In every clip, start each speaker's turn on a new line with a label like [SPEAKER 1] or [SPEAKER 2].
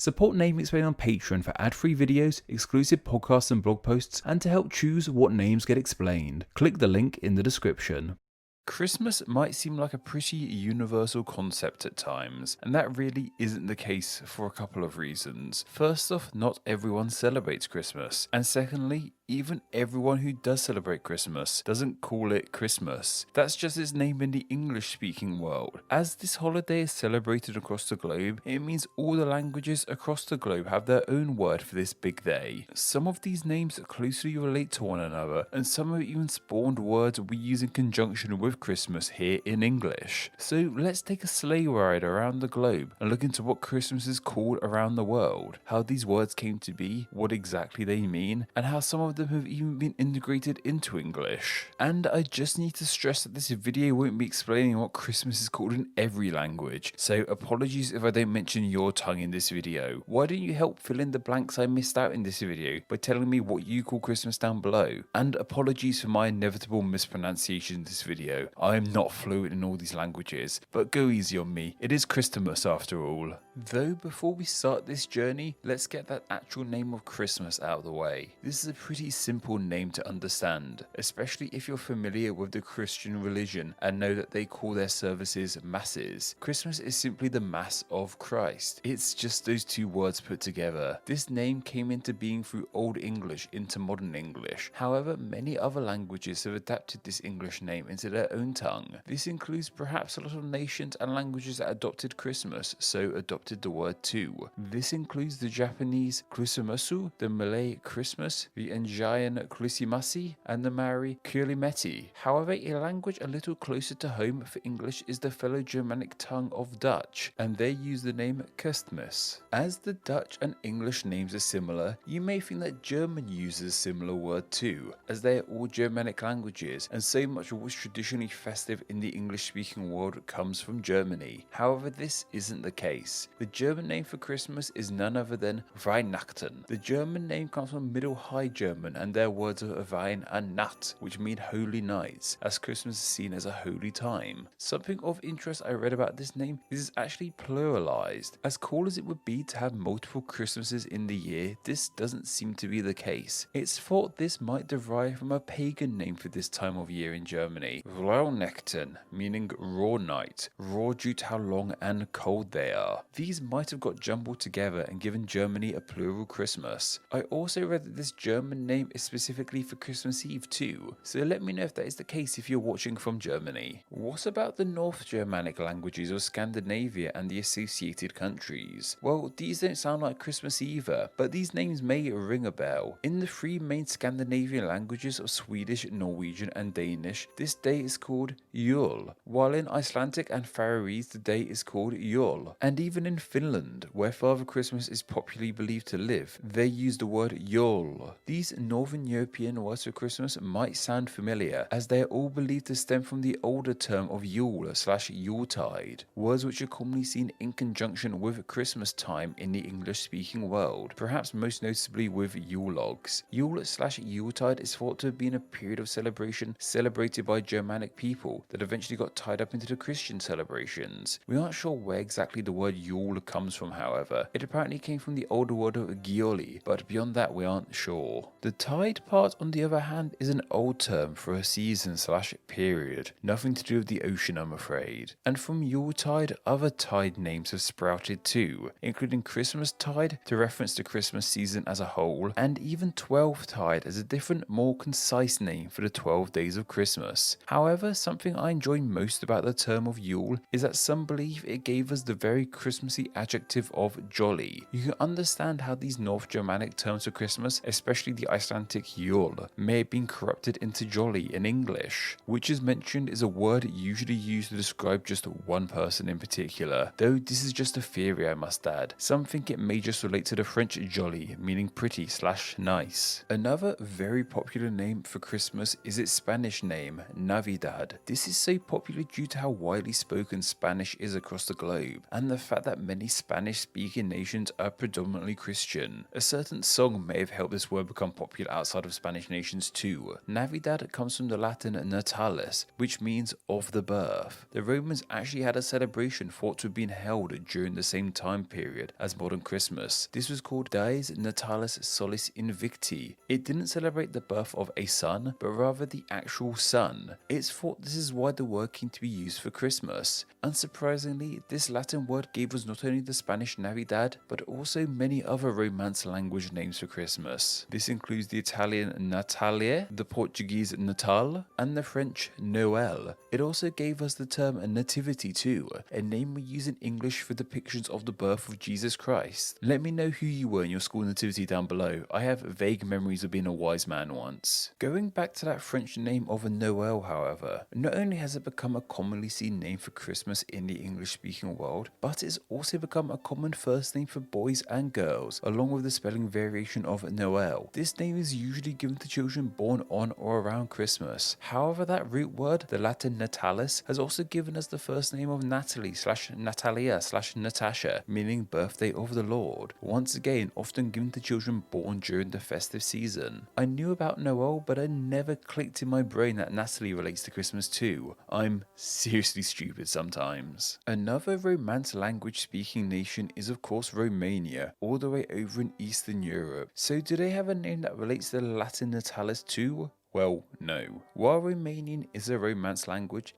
[SPEAKER 1] Support Name Explain on Patreon for ad-free videos, exclusive podcasts and blog posts, and to help choose what names get explained. Click the link in the description. Christmas might seem like a pretty universal concept at times, and that really isn't the case for a couple of reasons. First off, not everyone celebrates Christmas, and secondly, even everyone who does celebrate Christmas doesn't call it Christmas. That's just its name in the English-speaking world. As this holiday is celebrated across the globe, it means all the languages across the globe have their own word for this big day. Some of these names closely relate to one another, and some have even spawned words we use in conjunction with Christmas here in English. So let's take a sleigh ride around the globe and look into what Christmas is called around the world, how these words came to be, what exactly they mean, and how some of them have even been integrated into English. And I just need to stress that this video won't be explaining what Christmas is called in every language, so apologies if I don't mention your tongue in this video. Why don't you help fill in the blanks I missed out in this video by telling me what you call Christmas down below? And apologies for my inevitable mispronunciation in this video. I am not fluent in all these languages, but go easy on me, it is Christmas after all. Though before we start this journey, let's get that actual name of Christmas out of the way. This is a pretty simple name to understand, especially if you're familiar with the Christian religion and know that they call their services masses. Christmas is simply the Mass of Christ. It's just those two words put together. This name came into being through Old English into modern English. However, many other languages have adapted this English name into their own tongue. This includes perhaps a lot of nations and languages that adopted Christmas, so adopted the word too. This includes the Japanese Christmasu, the Malay Christmas, the Indian Chrisimasi, and the Maori Kulimeti. However, a language a little closer to home for English is the fellow Germanic tongue of Dutch, and they use the name Kerstmis. As the Dutch and English names are similar, you may think that German uses a similar word too, as they are all Germanic languages, and so much of what's traditionally festive in the English-speaking world comes from Germany. However, this isn't the case. The German name for Christmas is none other than Weihnachten. The German name comes from Middle High German, and their words are Wein and Nacht, which mean holy nights, as Christmas is seen as a holy time. Something of interest I read about this name is it's actually pluralized. As cool as it would be to have multiple Christmases in the year, this doesn't seem to be the case. It's thought this might derive from a pagan name for this time of year in Germany, Rauhnächten, meaning raw night, raw due to how long and cold they are. These might have got jumbled together and given Germany a plural Christmas. I also read that this German name is specifically for Christmas Eve too, so let me know if that is the case if you're watching from Germany. What about the North Germanic languages of Scandinavia and the associated countries? Well, these don't sound like Christmas either, but these names may ring a bell. In the three main Scandinavian languages of Swedish, Norwegian and Danish, this day is called Jul, while in Icelandic and Faroese the day is called Jol. And even in Finland, where Father Christmas is popularly believed to live, they use the word Jol. These Northern European words for Christmas might sound familiar, as they are all believed to stem from the older term of Yule/Yuletide, words which are commonly seen in conjunction with Christmas time in the English-speaking world, perhaps most notably with Yule logs. Yule/Yuletide is thought to have been a period of celebration celebrated by Germanic people that eventually got tied up into the Christian celebrations. We aren't sure where exactly the word Yule comes from, however. It apparently came from the older word of Gioli, but beyond that we aren't sure. The tide part, on the other hand, is an old term for a season/period, nothing to do with the ocean, I'm afraid. And from Yuletide, other tide names have sprouted too, including Christmas tide to reference the Christmas season as a whole, and even 12-tide as a different, more concise name for the 12 days of Christmas. However, something I enjoy most about the term of Yule is that some believe it gave us the very Christmassy adjective of jolly. You can understand how these North Germanic terms for Christmas, especially the Icelandic Jul, may have been corrupted into jolly in English, which as mentioned is a word usually used to describe just one person in particular, though this is just a theory I must add. Some think it may just relate to the French jolly, meaning pretty/nice. Another very popular name for Christmas is its Spanish name, Navidad. This is so popular due to how widely spoken Spanish is across the globe, and the fact that many Spanish-speaking nations are predominantly Christian. A certain song may have helped this word become popular popular outside of Spanish nations too. Navidad comes from the Latin natalis, which means of the birth. The Romans actually had a celebration thought to have been held during the same time period as modern Christmas. This was called Dies Natalis Solis Invicti. It didn't celebrate the birth of a son, but rather the actual sun. It's thought this is why the word came to be used for Christmas. Unsurprisingly, this Latin word gave us not only the Spanish Navidad, but also many other Romance language names for Christmas. This includes the Italian Natale, the Portuguese Natal, and the French Noël. It also gave us the term nativity too, a name we use in English for depictions of the birth of Jesus Christ. Let me know who you were in your school nativity down below. I have vague memories of being a wise man once. Going back to that French name of Noël, however, not only has it become a commonly seen name for Christmas in the English-speaking world, but it's also become a common first name for boys and girls, along with the spelling variation of Noel. This name is usually given to children born on or around Christmas. However, that root word, the Latin natalis, has also given us the first name of Natalie / Natalia / Natasha, meaning birthday of the Lord. Once again, often given to children born during the festive season. I knew about Noel, but I never clicked in my brain that Natalie relates to Christmas too. I'm seriously stupid sometimes. Another Romance language speaking nation is of course Romania, all the way over in Eastern Europe. So do they have a name that relates to the Latin natalis too? Well, no. While Romanian is a Romance language,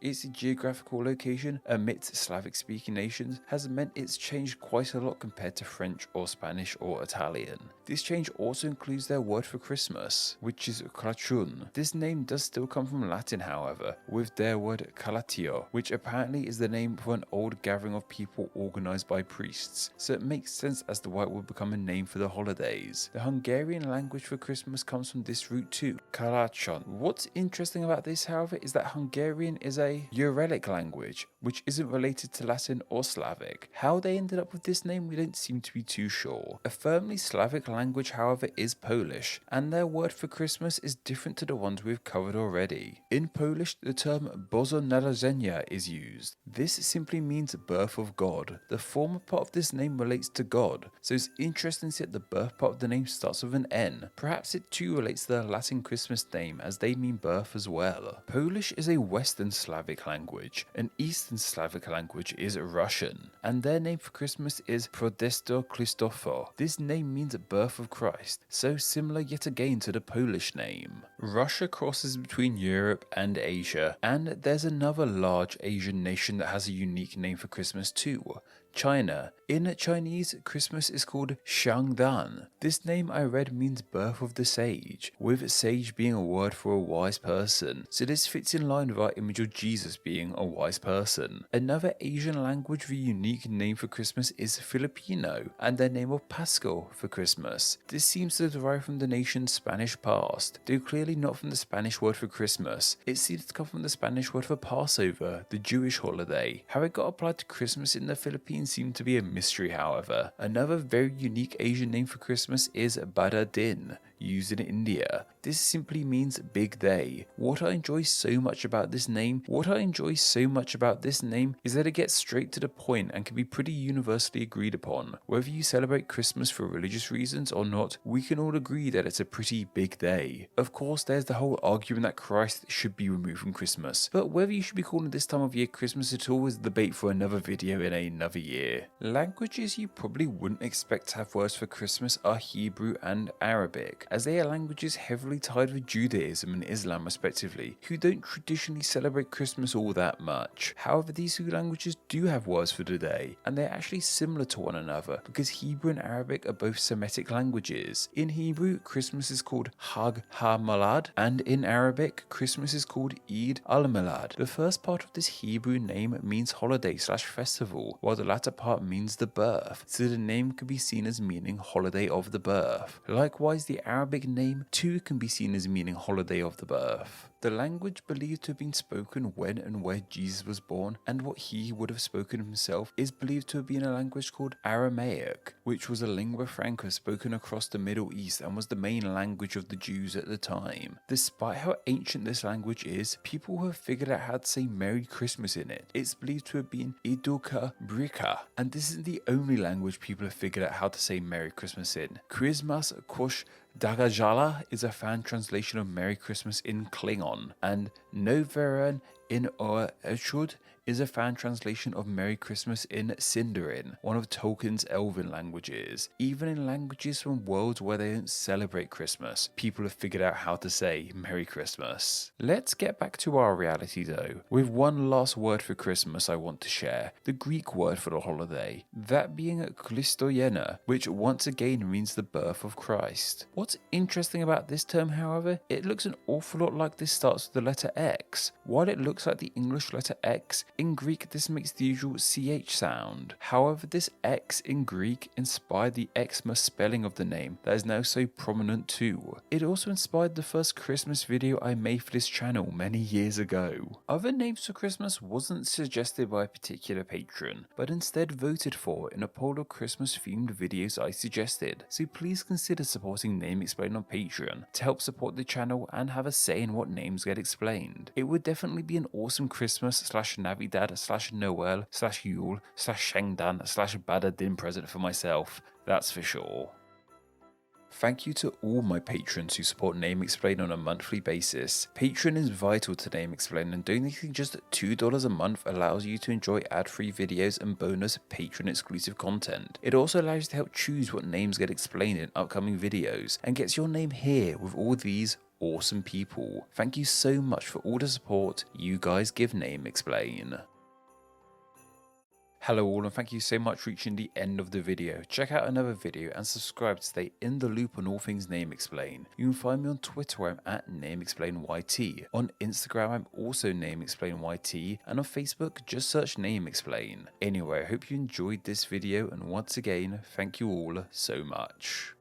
[SPEAKER 1] its geographical location amidst Slavic-speaking nations has meant it's changed quite a lot compared to French or Spanish or Italian. This change also includes their word for Christmas, which is Crăciun. This name does still come from Latin, however, with their word Calatio, which apparently is the name for an old gathering of people organized by priests, so it makes sense as to why it would become a name for the holidays. The Hungarian language for Christmas comes from this root too, Karácsony. What's interesting about this, however, is that Hungarian is a Uralic language, which isn't related to Latin or Slavic. How they ended up with this name, we don't seem to be too sure. A firmly Slavic language, however, is Polish, and their word for Christmas is different to the ones we've covered already. In Polish, the term Boże Narodzenie is used. This simply means birth of God. The former part of this name relates to God, so it's interesting to see that the birth part of the name starts with an N. Perhaps it too relates to the Latin Christmas name, as they mean birth as well. Polish is a Western Slavic language. An Eastern Slavic language is Russian, and their name for Christmas is Prodesto Christofor. This name means birth of Christ, so similar yet again to the Polish name. Russia crosses between Europe and Asia, and there's another large Asian nation that has a unique name for Christmas too, China. In Chinese, Christmas is called Shangdan. This name I read means birth of the sage, with sage being a word for a wise person, so this fits in line with our image of Jesus being a wise person. Another Asian language with a unique name for Christmas is Filipino, and their name of Pasko for Christmas. This seems to derive from the nation's Spanish past, though clearly not from the Spanish word for Christmas. It seems to come from the Spanish word for Passover, the Jewish holiday. How it got applied to Christmas in the Philippines seemed to be a mystery, however. Another very unique Asian name for Christmas is Badadin, used in India. This simply means big day. What I enjoy so much about this name is that it gets straight to the point and can be pretty universally agreed upon. Whether you celebrate Christmas for religious reasons or not, we can all agree that it's a pretty big day. Of course, there's the whole argument that Christ should be removed from Christmas, but whether you should be calling this time of year Christmas at all is a debate for another video in another year. Languages you probably wouldn't expect to have words for Christmas are Hebrew and Arabic, as they are languages heavily tied with Judaism and Islam respectively, who don't traditionally celebrate Christmas all that much. However, these two languages do have words for the day, and they're actually similar to one another because Hebrew and Arabic are both Semitic languages. In Hebrew, Christmas is called Hag HaMalad, and in Arabic, Christmas is called Eid al-Milad. The first part of this Hebrew name means holiday/festival, while the latter part means the birth, so the name could be seen as meaning holiday of the birth. Likewise, the Arabic Arabic name too can be seen as meaning holiday of the birth. The language believed to have been spoken when and where Jesus was born, and what he would have spoken himself, is believed to have been a language called Aramaic, which was a lingua franca spoken across the Middle East and was the main language of the Jews at the time. Despite how ancient this language is, people have figured out how to say Merry Christmas in it. It's believed to have been Iduka Brika, and this isn't the only language people have figured out how to say Merry Christmas in. Christmas Kush Dagajala is a fan translation of Merry Christmas in Klingon, and Noveren in Oa Echud is a fan translation of Merry Christmas in Sindarin, one of Tolkien's elven languages. Even in languages from worlds where they don't celebrate Christmas, people have figured out how to say Merry Christmas. Let's get back to our reality though, with one last word for Christmas I want to share, the Greek word for the holiday, that being Christoyena, which once again means the birth of Christ. What's interesting about this term, however, it looks an awful lot like this starts with the letter X. While it looks like the English letter X, in Greek this makes the usual CH sound. However, this X in Greek inspired the Xmas spelling of the name that is now so prominent too. It also inspired the first Christmas video I made for this channel many years ago. Other names for Christmas wasn't suggested by a particular patron, but instead voted for in a poll of Christmas themed videos I suggested, so please consider supporting Name Explained on Patreon to help support the channel and have a say in what names get explained. It would definitely be an awesome Christmas / Navidad / Noel / Yule / Shengdan / Badadin present for myself, that's for sure. Thank you to all my patrons who support Name Explained on a monthly basis. Patreon is vital to Name Explained, and donating just $2 a month allows you to enjoy ad-free videos and bonus patron exclusive content. It also allows you to help choose what names get explained in upcoming videos, and gets your name here with all these awesome people. Thank you so much for all the support you guys give Name Explain. Hello all, and thank you so much for reaching the end of the video. Check out another video and subscribe to stay in the loop on all things Name Explain. You can find me on Twitter where I'm at NameExplainYT. On Instagram I'm also NameExplainYT, and on Facebook just search Name Explain. Anyway, I hope you enjoyed this video, and once again, thank you all so much.